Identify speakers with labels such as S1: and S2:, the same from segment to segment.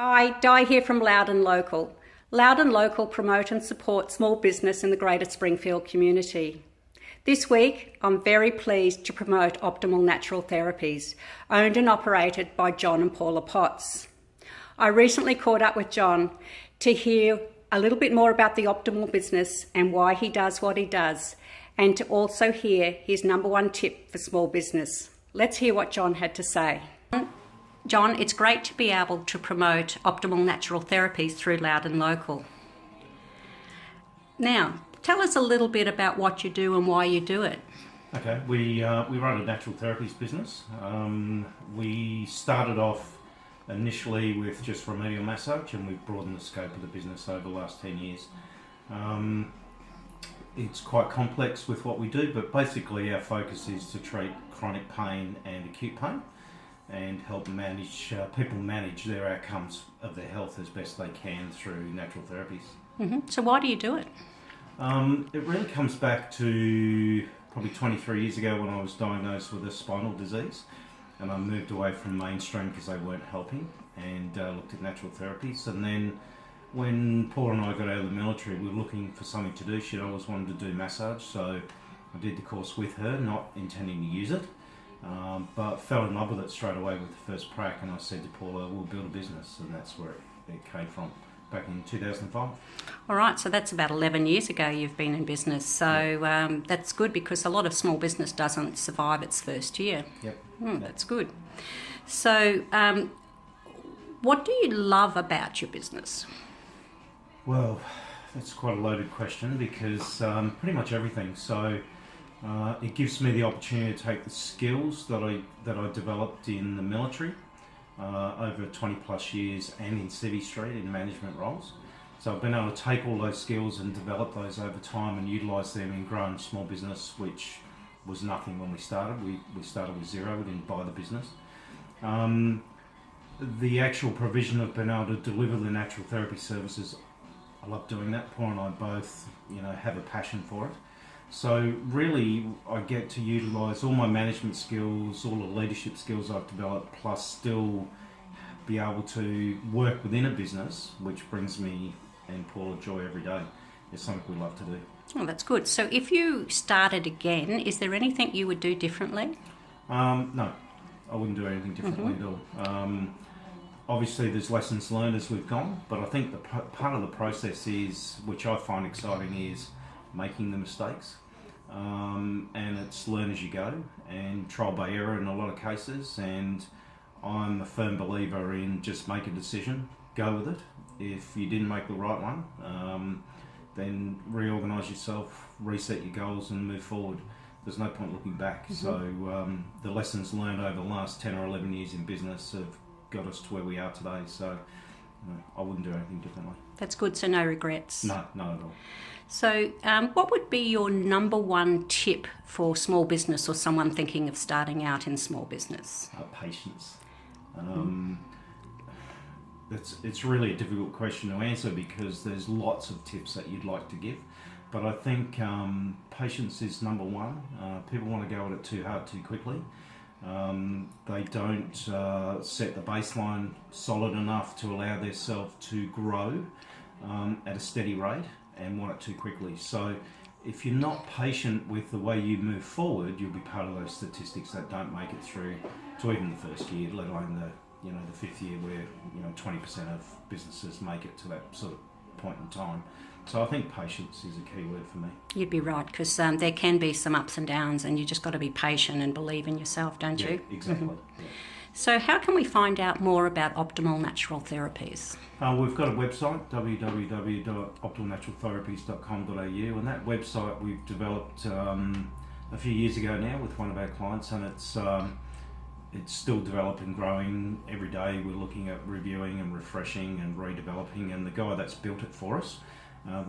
S1: Hi, Di here from Loud and Local. Loud and Local promote and support small business in the Greater Springfield community. This week, I'm very pleased to promote Optimal Natural Therapies, owned and operated by John and Paula Potts. I recently caught up with John to hear a little bit more about the Optimal business and why he does what he does, and to also hear his number one tip for small business. Let's hear what John had to say. John, it's great to be able to promote Optimal Natural Therapies through Loud and Local. Now, tell us a little bit about what you do and why you do it.
S2: Okay, we run a natural therapies business. We started off initially with just remedial massage, and we've broadened the scope of the business over the last 10 years. It's quite complex with what we do, but basically our focus is to treat chronic pain and acute pain and help people manage their outcomes of their health as best they can through natural therapies.
S1: Mm-hmm. So why do you do it?
S2: It really comes back to probably 23 years ago when I was diagnosed with a spinal disease, and I moved away from mainstream because they weren't helping, and looked at natural therapies. And then when Paula and I got out of the military, we were looking for something to do. She'd always wanted to do massage, so I did the course with her, not intending to use it, but fell in love with it straight away with the first prac. And I said to Paula, we'll build a business, and that's where it came from, back in 2005.
S1: All right, so that's about 11 years ago you've been in business. So that's good, because a lot of small business doesn't survive its first year.
S2: Yep.
S1: That's good. So what do you love about your business?
S2: Well, that's quite a loaded question, because pretty much everything. So it gives me the opportunity to take the skills that I developed in the military over 20 plus years, and in City Street in management roles. So I've been able to take all those skills and develop those over time and utilise them in growing a small business, which was nothing when we started. We started with zero. We didn't buy the business. The actual provision of being able to deliver the natural therapy services, I love doing that. Paul and I both, have a passion for it. So really, I get to utilise all my management skills, all the leadership skills I've developed, plus still be able to work within a business, which brings me and Paula joy every day. It's something we love to do.
S1: Oh, that's good. So if you started again, is there anything you would do differently?
S2: No, I wouldn't do anything differently at all. Obviously, there's lessons learned as we've gone, but I think the part of the process is, which I find exciting, is making the mistakes. And it's learn as you go and trial by error in a lot of cases. And I'm a firm believer in just make a decision, go with it. If you didn't make the right one, then reorganise yourself, reset your goals and move forward. There's no point looking back. Mm-hmm. So the lessons learned over the last 10 or 11 years in business have got us to where we are today. So I wouldn't do anything differently.
S1: That's good, so no regrets.
S2: No, not at all.
S1: So what would be your number one tip for small business or someone thinking of starting out in small business?
S2: Patience. It's really a difficult question to answer, because there's lots of tips that you'd like to give. But I think patience is number one. People want to go at it too hard too quickly. They don't set the baseline solid enough to allow themselves to grow at a steady rate, and want it too quickly. So if you're not patient with the way you move forward, you'll be part of those statistics that don't make it through to even the first year, let alone the fifth year, where 20% of businesses make it to that sort of point in time. So I think patience is a key word for me.
S1: You'd be right, because there can be some ups and downs, and you just got to be patient and believe in yourself, don't you?
S2: Exactly.
S1: Mm-hmm. Yeah. So how can we find out more about Optimal Natural Therapies?
S2: We've got a website, www.optimalnaturaltherapies.com.au, and that website we've developed a few years ago now with one of our clients, and it's still developing, growing every day. We're looking at reviewing and refreshing and redeveloping, and the guy that's built it for us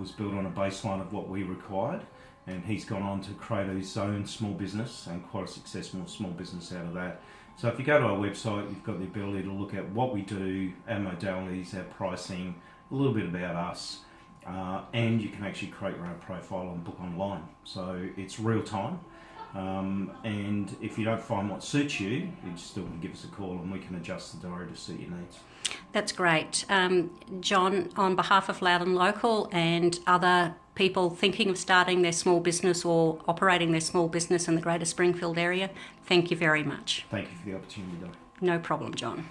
S2: was built on a baseline of what we required, and he's gone on to create his own small business, and quite a successful small business out of that. So if you go to our website, you've got the ability to look at what we do, our modalities, our pricing, a little bit about us, and you can actually create your own profile and book online. So it's real time. And if you don't find what suits you, you still can give us a call and we can adjust the diary to suit your needs.
S1: That's great. John, on behalf of Loudon Local and other people thinking of starting their small business or operating their small business in the Greater Springfield area, thank you very much.
S2: Thank you for the opportunity, Doc.
S1: No problem, John.